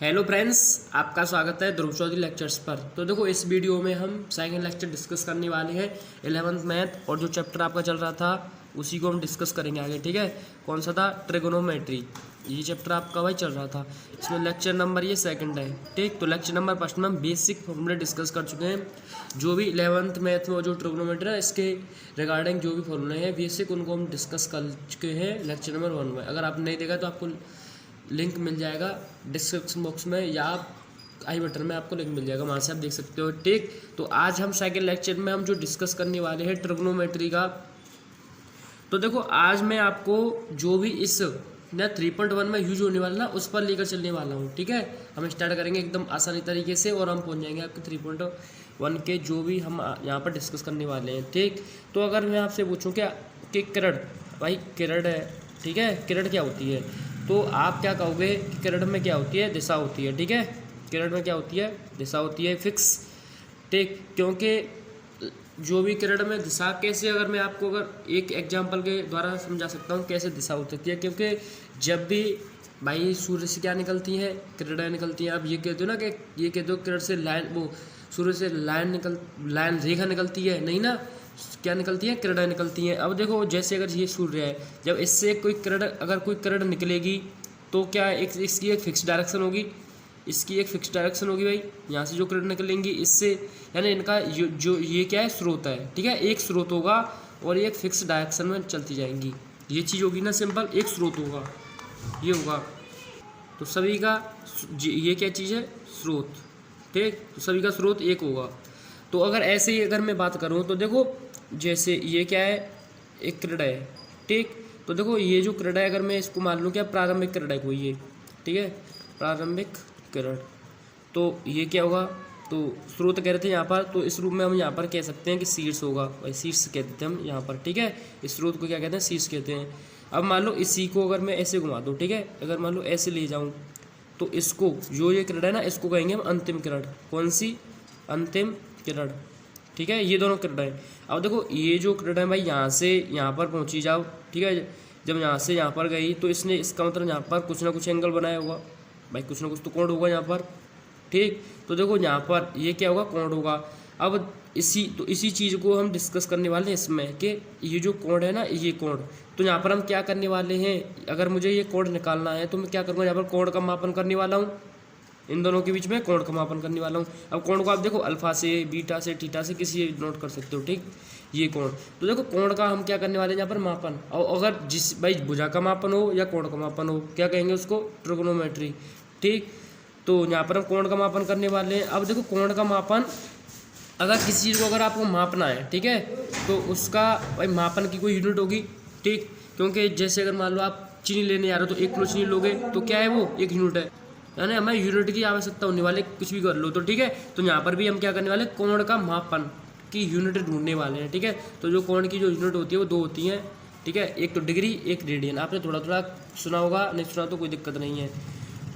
Hello friends, आपका स्वागत है ध्रुव चौधरी लेक्चर्स पर। तो देखो, इस वीडियो में हम सेकंड लेक्चर डिस्कस करने वाले हैं 11th मैथ, और जो चैप्टर आपका चल रहा था उसी को हम डिस्कस करेंगे आगे। ठीक है, कौन सा था? ट्रिगोनोमेट्री। ये चैप्टर आपका भाई चल रहा था। इसमें लेक्चर नंबर ये सेकंड है। ठीक, तो लेक्चर नंबर फर्स्ट में हम बेसिक फॉर्मूले डिस्कस कर चुके हैं। जो भी 11th मैथ में जो ट्रिगोनोमेट्री है, इसके रिगार्डिंग जो भी फॉर्मूले हैं बेसिक, उनको हम डिस्कस कर चुके हैं लेक्चर नंबर 1 में। अगर आपने नहीं देखा तो आपको लिंक मिल जाएगा डिस्क्रिप्शन बॉक्स में, या आप आई बटन में आपको लिंक मिल जाएगा, वहाँ से आप देख सकते हो। ठीक, तो आज हम सेकंड लेक्चर में हम जो डिस्कस करने वाले हैं ट्रिग्नोमेट्री का। तो देखो, आज मैं आपको जो भी इस ना 3.1 में यूज होने वाला ना, उस पर लेकर चलने वाला हूँ। ठीक है, हम स्टार्ट करेंगे एकदम आसानी तरीके से और हम पहुँच जाएंगे आपके 3.1 के जो भी हम यहाँ पर डिस्कस करने वाले हैं। ठीक, तो अगर मैं आपसे पूछूँ क्या कि किरण, भाई किरण है, ठीक है, किरण क्या होती है, तो आप क्या कहोगे कि किरण में क्या होती है? दिशा होती है। ठीक है, किरण में क्या होती है? दिशा होती है, फिक्स। ठीक, क्योंकि जो भी किरण में दिशा कैसे, अगर मैं आपको अगर एक एग्जांपल के द्वारा समझा सकता हूँ कैसे दिशा हो सकती है। क्योंकि जब भी भाई सूर्य से क्या निकलती है? किरणें निकलती हैं। आप ये कहते हो ना कि ये कहते हो किरण से लाइन, वो सूर्य से लाइन रेखा निकलती है? नहीं ना, क्या निकलती है? किरणें निकलती हैं। अब देखो, जैसे अगर ये सूर्य है, जब इससे कोई किरण, अगर कोई किरण निकलेगी तो क्या इसकी एक फिक्स डायरेक्शन होगी? इसकी एक फिक्स डायरेक्शन होगी भाई, यहाँ से जो किरण निकलेंगी इससे, यानी इनका जो ये क्या है? स्रोत है। ठीक है, एक स्रोत होगा और ये एक फिक्स डायरेक्शन में चलती जाएंगी। ये चीज़ होगी ना, सिंपल, एक स्रोत होगा, ये होगा। तो सभी का ये क्या चीज़ है? स्रोत। ठीक, तो सभी का स्रोत एक होगा। तो अगर ऐसे ही अगर मैं बात करूँ तो देखो, जैसे ये क्या है? एक किरण है। ठीक, तो देखो ये जो किरण है, अगर मैं इसको मान लूँ क्या प्रारंभिक किरण है कोई ये, ठीक है, प्रारंभिक किरण, तो ये क्या होगा? तो स्रोत कह रहे थे यहाँ पर, तो इस रूप में हम यहाँ पर कह सकते हैं कि शीर्ष होगा, भाई शीर्ष कहते हैं हम यहाँ पर। ठीक है, इस स्रोत को क्या कहते हैं? शीर्ष कहते हैं। अब मान लो इसी को अगर मैं ऐसे घुमा दूँ, ठीक है, अगर मान लो ऐसे ले जाऊँ, तो इसको, जो ये किरण है ना, इसको कहेंगे हम अंतिम किरण। कौन सी? अंतिम किरण। ठीक है, ये दोनों किरण है। अब देखो, ये जो किरण है भाई, यहाँ से यहाँ पर पहुँची जाओ, ठीक है, जब यहाँ से यहाँ पर गई तो इसने, इसका मतलब यहाँ पर कुछ ना कुछ एंगल बनाया होगा भाई, कुछ ना कुछ तो कोण होगा यहाँ पर। ठीक, तो देखो यहाँ पर ये क्या होगा? कोण होगा। अब इसी चीज़ को हम डिस्कस करने वाले हैं इसमें कि ये जो कोण है ना, ये कोण, तो यहाँ पर हम क्या करने वाले हैं? अगर मुझे ये कोण निकालना है तो मैं क्या करूँगा? यहाँ पर कोण का मापन करने वाला हूँ, इन दोनों के बीच में कोण का मापन करने वाला हूँ। अब कोण को आप देखो, अल्फा से, बीटा से, थीटा से, किसी नोट कर सकते हो। ठीक, ये कोण, तो देखो कोण का हम क्या करने वाले हैं यहाँ पर? मापन। और अगर जिस भाई भुजा का मापन हो या कोण का मापन हो, क्या कहेंगे उसको? ट्रिगोनोमेट्री। ठीक, तो यहाँ पर हम कोण का मापन करने वाले हैं। अब देखो, कोण का मापन, अगर किसी चीज़ को अगर आपको मापना है, ठीक है, तो उसका भाई मापन की कोई यूनिट होगी। ठीक, क्योंकि जैसे अगर मान लो आप चीनी लेने जा रहे हो तो 1 किलो चीनी लोगे, तो क्या है वो? 1 यूनिट है, यानी हमें यूनिट की आवश्यकता होने वाले, कुछ भी कर लो तो। ठीक है, तो यहाँ पर भी हम क्या करने वाले? कोण का मापन की यूनिट ढूंढने वाले हैं। ठीक है, तो जो कोण की जो यूनिट होती है वो 2 होती हैं। ठीक है, एक तो डिग्री, एक रेडियन। आपने थोड़ा थोड़ा सुना होगा, नहीं सुना तो कोई दिक्कत नहीं है।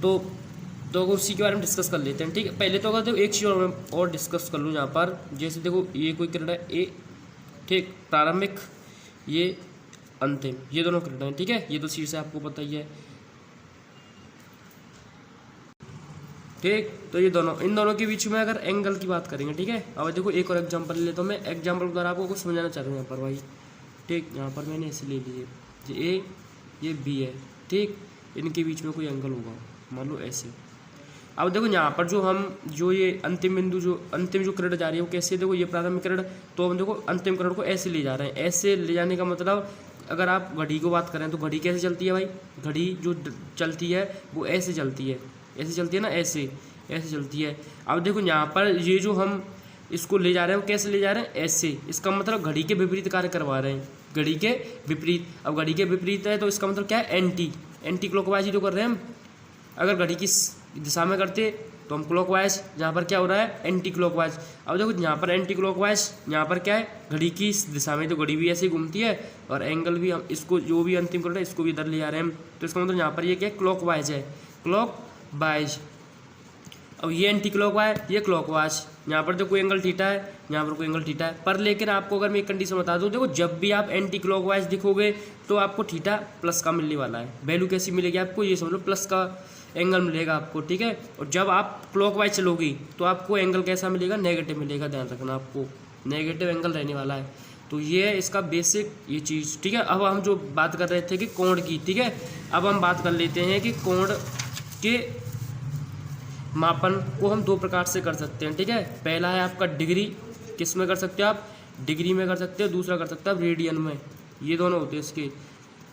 तो उसी के बारे में डिस्कस कर लेते हैं। ठीक है, पहले तो अगर देखो एक चीज़ और डिस्कस कर लूँ यहाँ पर। जैसे देखो, ये कोई किरण है ए, ठीक, प्रारंभिक, ये अंतिम, ये दोनों किरण हैं। ठीक है, ये तो शीर्ष है, आपको पता ही है। ठीक, तो ये दोनों, इन दोनों के बीच में अगर एंगल की बात करेंगे, ठीक है, अब देखो एक और एग्जांपल ले लेता हूँ मैं। एग्जांपल के द्वारा आपको कुछ समझाना चाह रहा हूँ यहाँ पर भाई। ठीक, यहाँ पर मैंने ऐसे ले लिए, ये बी है। ठीक, इनके बीच में कोई एंगल होगा, मान लो ऐसे। अब देखो यहाँ पर जो ये अंतिम बिंदु, जो अंतिम जो किरण जा रही है वो कैसे? देखो, ये प्रारंभिक किरण, तो हम देखो अंतिम किरण को ऐसे ले जा रहे हैं। ऐसे ले जाने का मतलब, अगर आप घड़ी को बात करें तो घड़ी कैसे चलती है भाई? घड़ी जो चलती है वो ऐसे चलती है, ऐसे चलती है ना, ऐसे चलती है। अब देखो यहाँ पर ये जो हम इसको ले जा रहे हैं वो कैसे ले जा रहे हैं? ऐसे। इसका मतलब घड़ी के विपरीत कार्य करवा रहे हैं, घड़ी के विपरीत। अब घड़ी के विपरीत है तो इसका मतलब क्या है? एंटी क्लॉकवाइज ही तो कर रहे हैं हम। अगर घड़ी की दिशा में करते तो हम क्लॉकवाइज, यहाँ पर क्या हो रहा है? Anti clockwise. अब देखो यहाँ पर एंटी क्लॉकवाइज, यहाँ पर क्या है? घड़ी की दिशा में, तो घड़ी भी ऐसे ही घूमती है और एंगल भी हम इसको, जो भी अंतिम कर रहे हैं इसको भी इधर ले जा रहे हैं। तो इसका मतलब यहाँ पर ये क्या है? क्लॉकवाइज है, क्लॉकवाइज। अब ये एंटी क्लॉकवाइज, ये क्लॉकवाइज। यहाँ पर तो कोई एंगल थीटा है, यहाँ पर कोई एंगल थीटा है। पर लेकिन आपको अगर मैं एक कंडीशन बता दूँ, देखो जब भी आप एंटी क्लॉकवाइज दिखोगे तो आपको थीटा प्लस का मिलने वाला है। वैल्यू कैसी मिलेगी आपको? ये समझ लो, प्लस का एंगल मिलेगा आपको, ठीक है। और जब आप क्लॉकवाइज चलोगी तो आपको एंगल कैसा मिलेगा, नेगेटिव मिलेगा, ध्यान रखना आपको नेगेटिव एंगल रहने वाला है। तो ये है इसका बेसिक ये चीज़, ठीक है। अब हम जो बात कर रहे थे कि कोण की, ठीक है, अब हम बात कर लेते हैं कि कोण के मापन को हम दो प्रकार से कर सकते हैं, ठीक है। पहला है आपका डिग्री, किस में कर सकते हो आप, डिग्री में कर सकते हो, दूसरा कर सकते हो आप रेडियन में। ये दोनों होते हैं इसके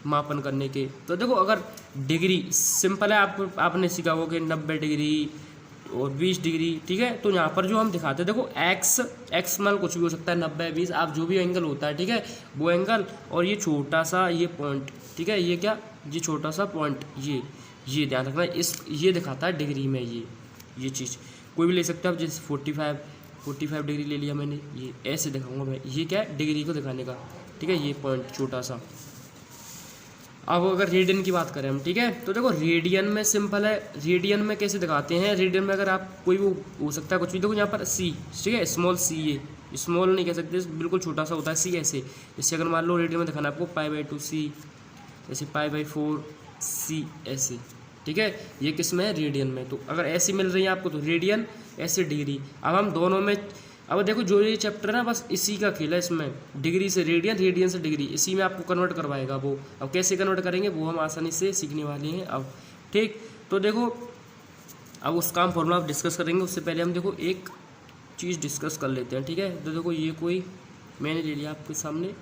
मापन करने के। तो देखो अगर डिग्री सिंपल है, आपने सीखा होगा कि 90 डिग्री और 20 डिग्री, ठीक है। तो यहाँ पर जो हम दिखाते हैं देखो एक्स मान कुछ भी हो सकता है, 90 20, आप जो भी एंगल होता है, ठीक है, वो एंगल, और ये छोटा सा ये पॉइंट, ठीक है, ये क्या, ये छोटा सा पॉइंट, ये ध्यान रखना, ये दिखाता है डिग्री में। ये चीज़ कोई भी ले सकते हो आप, जैसे 45 डिग्री ले लिया मैंने, ये ऐसे दिखाऊंगा मैं, ये क्या है, डिग्री को दिखाने का, ठीक है, ये पॉइंट छोटा सा। अब अगर रेडियन की बात करें हम, ठीक है, तो देखो रेडियन में सिंपल है, रेडियन में कैसे दिखाते हैं, रेडियन में अगर आप कोई भी हो सकता है कुछ भी, देखो यहाँ पर सी, ठीक है, स्मॉल सी, ये स्मॉल नहीं कह सकते, बिल्कुल छोटा सा होता है सी, ऐसे। जैसे अगर मान लो रेडियन में दिखाना आपको π/2 सी, जैसे π/4 सी, ऐसे, ठीक है। ये किस में है, रेडियन में। तो अगर ऐसी मिल रही है आपको तो रेडियन, ऐसे डिग्री। अब हम दोनों में, अब देखो जो ये चैप्टर है ना, बस इसी का खेल है, इसमें डिग्री से रेडियन, रेडियन से डिग्री, इसी में आपको कन्वर्ट करवाएगा वो। अब कैसे कन्वर्ट करेंगे वो हम आसानी से सीखने वाले हैं अब, ठीक। तो देखो अब उसका हम फॉर्मूला डिस्कस करेंगे, उससे पहले हम देखो एक चीज़ डिस्कस कर लेते हैं, ठीक है। तो देखो ये कोई मैंने ले लिया आपके सामने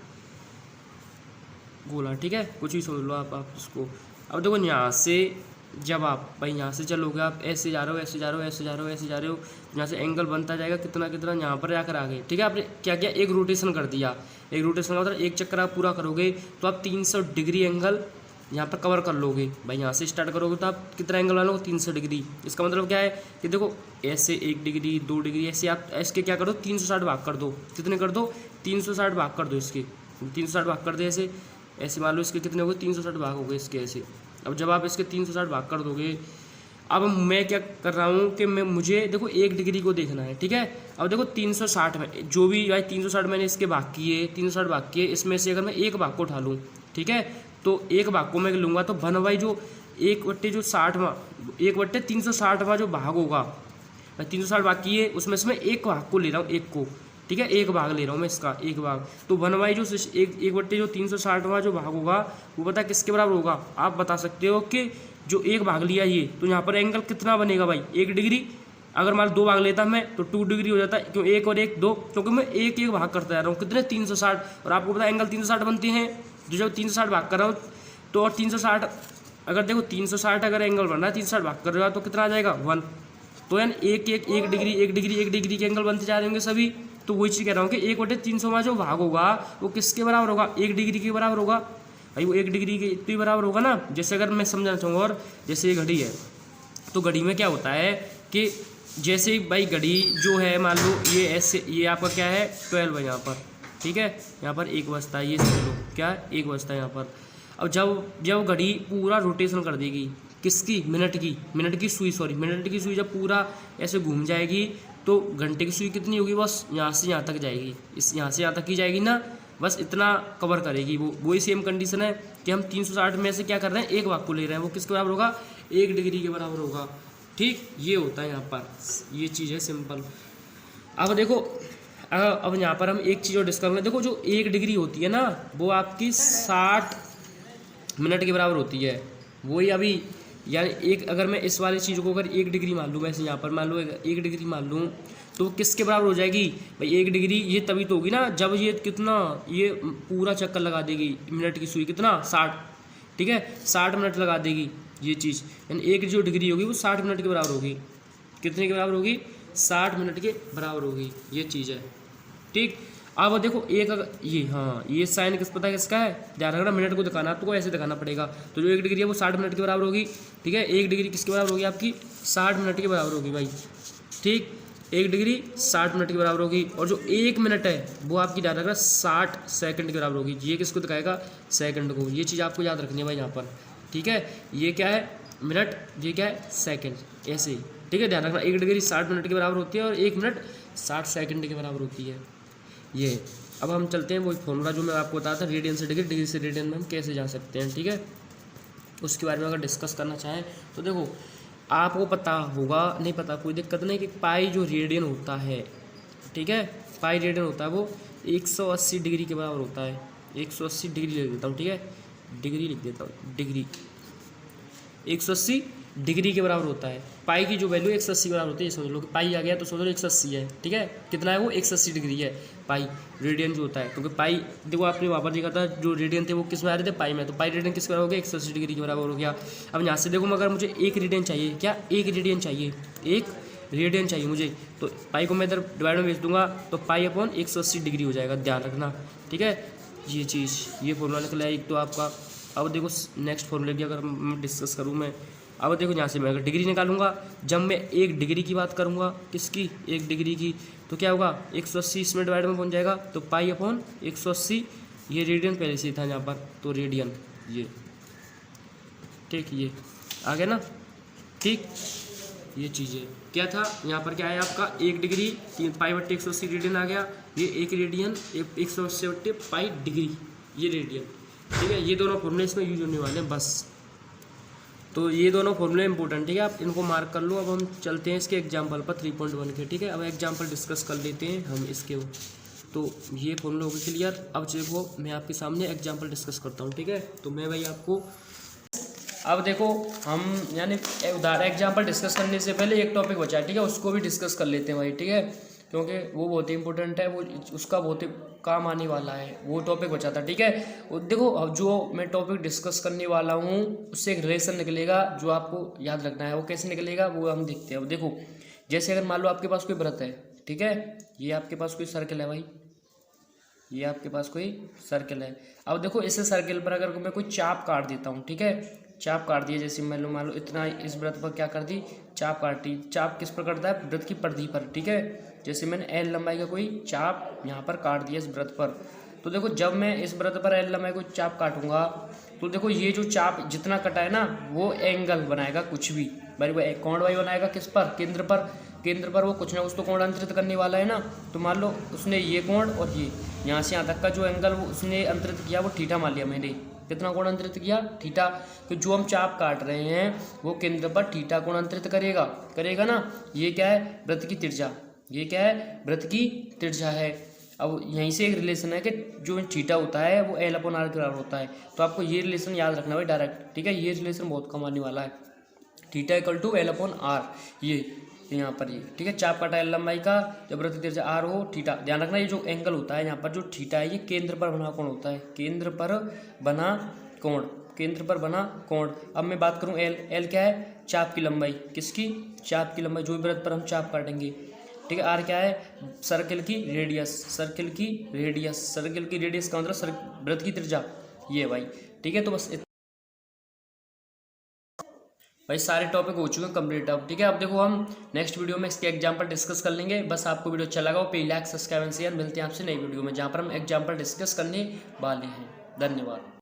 गोला, ठीक है, कुछ भी समझ लो आप इसको। अब देखो यहाँ से जब आप भाई यहाँ से चलोगे, आप ऐसे जा रहे हो, ऐसे जा रहे हो, ऐसे जा रहे हो, ऐसे जा रहे हो, यहाँ से एंगल बनता जाएगा कितना कितना, यहाँ पर जाकर आ गए, ठीक है। आपने क्या किया, एक रोटेशन कर दिया, एक रोटेशन का मतलब एक चक्कर आप पूरा करोगे तो आप 300 डिग्री एंगल यहाँ पर कवर कर लोगे। भाई यहाँ से स्टार्ट करोगे तो आप कितना एंगल बना लोगे, 300 डिग्री। इसका मतलब क्या है कि देखो ऐसे 1 डिग्री 2 डिग्री ऐसे आप इसके क्या कर दो, 360 भाग कर दो। कितने कर दो, 360 भाग कर दो इसके, 360 भाग कर दे ऐसे मान लो इसके कितने हो गए, 360 भाग हो गए इसके ऐसे। अब जब आप इसके 360 भाग कर दोगे, अब मैं क्या कर रहा हूँ कि मुझे देखो 1 डिग्री को देखना है, ठीक है। अब देखो 360 में जो भी भाई 360 मैंने इसके भाग किए, 360 भाग किए, इसमें से अगर मैं एक भाग को उठा लूँ, ठीक है, तो एक भाग को मैं लूँगा तो 1/, जो 1/360वां जो भाग होगा, 360 भाग किए उसमें से मैं एक भाग को ले रहा हूँ, एक को, ठीक है, एक भाग ले रहा हूँ मैं इसका, एक भाग। तो 1/, जो 360वां जो भाग होगा वो पता किसके बराबर होगा, आप बता सकते हो कि जो एक भाग लिया ये, तो यहाँ पर एंगल कितना बनेगा भाई, 1 डिग्री। अगर मान 2 भाग लेता मैं तो 2 डिग्री हो जाता है, क्यों 1 और 1 2, क्योंकि मैं एक एक भाग करता जा रहा हूँ, कितने 360। और आपको पता है एंगल 360 बनते हैं, जो जब 360 भाग कर रहा हूँ तो, और 360 अगर देखो 360 अगर एंगल बन रहा है, 360 भाग कर रहा है तो कितना आ जाएगा 1। तो यानी एक डिग्री के एंगल बनते जा रहे होंगे सभी। तो वही चीज़ कह रहा हूँ कि 1/300वां जो भाग होगा वो किसके बराबर होगा, 1 डिग्री के बराबर होगा भाई, वो 1 डिग्री के इतने बराबर होगा ना। जैसे अगर मैं समझाना चाहूँगा, और जैसे ये घड़ी है तो घड़ी में क्या होता है कि जैसे भाई घड़ी जो है मान लो ये ऐसे, ये आपका क्या है 12 है यहाँ पर, ठीक है, यहाँ पर 1 बजता है, ये समझ लो क्या है 1 बजता है यहाँ पर। अब जब घड़ी पूरा रोटेशन कर देगी, किसकी, मिनट की सुई, मिनट की सुई जब पूरा ऐसे घूम जाएगी तो घंटे की सुई कितनी होगी, बस यहाँ से यहाँ तक जाएगी, यहाँ से यहाँ तक की जाएगी ना, बस इतना कवर करेगी वो। वही सेम कंडीशन है कि हम 360 में से क्या कर रहे हैं, एक भाग को ले रहे हैं, वो किसके बराबर होगा, 1 डिग्री के बराबर होगा, ठीक। ये होता है यहाँ पर, ये चीज़ है सिंपल। अब देखो अब यहाँ पर हम एक चीज़ और डिस्कस करेंगे। देखो जो 1 डिग्री होती है ना वो आपकी 60 मिनट के बराबर होती है। वही अभी यानी एक, अगर मैं इस वाली चीज़ को अगर 1 डिग्री मान लूँ, वैसे यहाँ पर मान लो 1 डिग्री मान लूँ तो किसके बराबर हो जाएगी भाई, 1 डिग्री ये तभी तो होगी ना जब ये कितना, ये पूरा चक्कर लगा देगी मिनट की सुई, कितना 60, ठीक है, 60 मिनट लगा देगी ये चीज़। यानी 1 जो डिग्री होगी वो 60 मिनट के बराबर होगी, कितने के बराबर होगी, 60 मिनट के बराबर होगी, ये चीज़ है, ठीक। अब देखो एक अगर ये, हाँ ये साइन किस पता है किसका है, ध्यान रखना, मिनट को दिखाना आपको ऐसे दिखाना पड़ेगा। तो जो 1 डिग्री है वो 60 मिनट के बराबर होगी, ठीक है, 1 डिग्री किसके बराबर होगी आपकी, 60 मिनट के बराबर होगी भाई, ठीक, 1 डिग्री 60 मिनट के बराबर होगी। और जो 1 मिनट है वो आपकी ध्यान रखना 60 सेकंड के बराबर होगी। ये किसको दिखाएगा, सेकंड को। ये चीज़ आपको याद रखनी है भाई यहाँ पर, ठीक है। ये क्या है मिनट, ये क्या है सेकंड, ऐसे ही, ठीक है, ध्यान रखना। 1 डिग्री 60 मिनट के बराबर होती है और 1 मिनट 60 सेकंड के बराबर होती है। ये अब हम चलते हैं वही फॉर्मूला जो मैं आपको बताया था, रेडियन से डिग्री, डिग्री से रेडियन में हम कैसे जा सकते हैं, ठीक है। उसके बारे में अगर डिस्कस करना चाहें तो देखो आपको पता होगा, नहीं पता कोई दिक्कत नहीं, कि पाई जो रेडियन होता है, ठीक है, पाई रेडियन होता है वो 180 डिग्री के बराबर होता है। 180 डिग्री लिख देता हूँ, ठीक है, डिग्री लिख देता हूँ, डिग्री 180 डिग्री के बराबर होता है। पाई की जो वैल्यू 180 के बराबर होती है, समझ लो कि पाई आ गया तो समझ लो 180 है, ठीक है, कितना है वो 180 डिग्री है पाई रेडियन जो होता है, क्योंकि पाई देखो आपने वहाँ पर देखा था जो रेडियन थे वो किस में आ रहे थे, पाई में, तो पाई रेडियन किस बराबर हो गया 180 डिग्री के बराबर हो गया। अब यहाँ से देखो अगर मुझे एक रेडियन चाहिए, क्या एक रेडियन चाहिए, एक रेडियन चाहिए मुझे, तो पाई को मैं इधर डिवाइड में भेज दूंगा तो पाई अपॉन 180 डिग्री हो जाएगा, ध्यान रखना, ठीक है। ये चीज़ ये फॉर्मूला निकला है एक तो आपका। अब देखो नेक्स्ट फॉर्मूले की अगर मैं डिस्कस करूँ मैं, अब देखो यहाँ से मैं अगर डिग्री निकालूंगा, जब मैं एक डिग्री की बात करूँगा, किसकी, एक डिग्री की, तो क्या होगा 180 इसमें डिवाइड में पहुँच जाएगा, तो पाई अपॉन 180, ये रेडियन पहले से था यहाँ पर, तो रेडियन ये, ठीक, ये आ गया ना, ठीक, ये चीज़ें क्या था यहाँ पर, क्या है आपका एक डिग्री 3 पाई बट्टे 180 रेडियन आ गया, ये एक रेडियन 180 बट्टे पाई डिग्री, ये रेडियन, ठीक है। ये दोनों फॉर्मूले इसमें यूज होने वाले हैं बस, तो ये दोनों फॉर्मूले इंपॉर्टेंट, ठीक है, आप इनको मार्क कर लो। अब हम चलते हैं इसके एग्जाम्पल पर 3.1 के, ठीक है। अब एग्जाम्पल डिस्कस कर लेते हैं हम इसके, तो ये फॉर्मूला हो गया क्लियर। अब देखो मैं आपके सामने एग्जाम्पल डिस्कस करता हूँ, ठीक है, तो मैं भाई आपको, अब देखो हम यानी उदाहरण एग्जाम्पल डिस्कस करने से पहले एक टॉपिक बचा है, ठीक है, उसको भी डिस्कस कर लेते हैं भाई, ठीक है, क्योंकि वो बहुत ही इंपॉर्टेंट है, वो उसका बहुत ही काम आने वाला है, वो टॉपिक बचा था, ठीक है। देखो अब जो मैं टॉपिक डिस्कस करने वाला हूँ उससे एक रिलेशन निकलेगा जो आपको याद रखना है, वो कैसे निकलेगा वो हम देखते हैं। अब देखो जैसे अगर मान लो आपके पास कोई व्रत है, ठीक है, ये आपके पास कोई सर्कल है भाई, ये आपके पास कोई सर्कल है। अब देखो इस सर्कल पर अगर मैं कोई चाप काट देता हूँ, ठीक है, चाप काट दिया, जैसे मान लो इतना इस व्रत पर क्या कर दी, चाप काटी। चाप किस पर कटता है, व्रत की परिधि पर, ठीक है। जैसे मैंने एल लंबाई का कोई चाप यहाँ पर काट दिया इस व्रत पर, तो देखो जब मैं इस व्रत पर एल लंबाई को चाप काटूंगा तो देखो ये जो चाप जितना कटा है ना वो एंगल बनाएगा कुछ भी भाई, वो एक कोण भाई बनाएगा किस पर, केंद्र पर, केंद्र पर वो कुछ ना कुछ तो कोण अंतरित करने वाला है ना। तो मान लो उसने ये कोण और ये यहाँ से यहाँ तक का जो एंगल वो उसने अंतरित किया वो थीटा मान लिया मैंने, कितना कोण अंतरित किया, थीटा। तो जो हम चाप काट रहे हैं वो केंद्र पर थीटा कोण अंतरित करेगा, करेगा ना। ये क्या है, वृत्त की त्रिज्या, ये क्या है, वृत्त की त्रिज्या है। अब यहीं से एक रिलेशन है कि जो थीटा होता है वो एल अपॉन आर के बराबर होता है, तो आपको ये रिलेशन याद रखना भाई डायरेक्ट, ठीक है। ये रिलेशन बहुत कम आने वाला है, theta equal to L upon R, ये यहाँ पर ये, ठीक है। चाप काटा एल लंबाई का, जब वृत्त त्रिज्या आर हो, थीटा। ध्यान रखना ये जो एंगल होता है यहाँ पर जो थीटा है ये केंद्र पर बना कोण होता है, केंद्र पर बना कोण, केंद्र पर बना कोण। अब मैं बात करूँ एल, एल क्या है, चाप की लंबाई, किसकी, चाप की लंबाई, जो वृत्त पर हम चाप काटेंगे, ठीक है। आर क्या है, सर्कल की रेडियस, सर्कल की रेडियस, सर्कल की रेडियस का मतलब वृत्त की त्रिज्या, ये भाई, ठीक है। तो बस भाई सारे टॉपिक हो चुके हैं कंप्लीट अब, ठीक है। अब देखो हम नेक्स्ट वीडियो में इसके एग्जांपल डिस्कस कर लेंगे। बस आपको वीडियो अच्छा लगा हो please like subscribe and share. मिलते हैं आपसे नई वीडियो में जहाँ पर हम एग्जांपल डिस्कस करने वाले हैं। धन्यवाद।